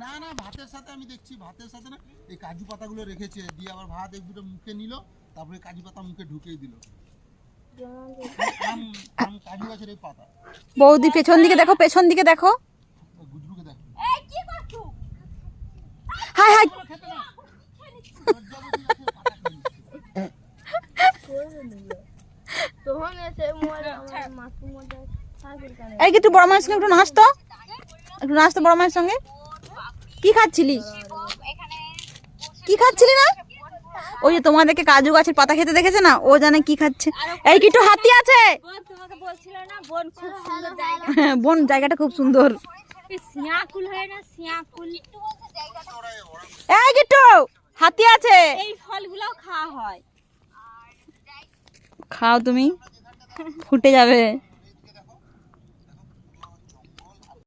না না ভাতের সাথে আমি দেখছি, ভাতের সাথে না এই কাজু পাতাগুলো রেখেছে, দিয়ে আবার ভাত এক দুটো মুখে নিল, তারপরে কাজু পাতা মুখে ঢুকিয়ে দিল। কাজু গাছের এই পাতা। বৌদি পেছন দিকে দেখো, পেছন দিকে দেখো। গুজরুকে দেখো। High high. এই একটু বড় মায়ের সঙ্গে একটু নাচ তো, একটু নাচ তো বড় মায়ের সঙ্গে। কি খাচ্ছিলি? কি খাচ্ছিলি না? ওই যে তোমাদেরকে কাজু গাছের পাতা খেতে দেখেছে না, ও জানে কি খাচ্ছে। এই কিটু হাতি আছে। বন জায়গাটা খুব সুন্দর। এই কিটু হাতি আছে। এই ফলগুলো খাওয়া হয়। খাও তুমি, ফুটে যাবে।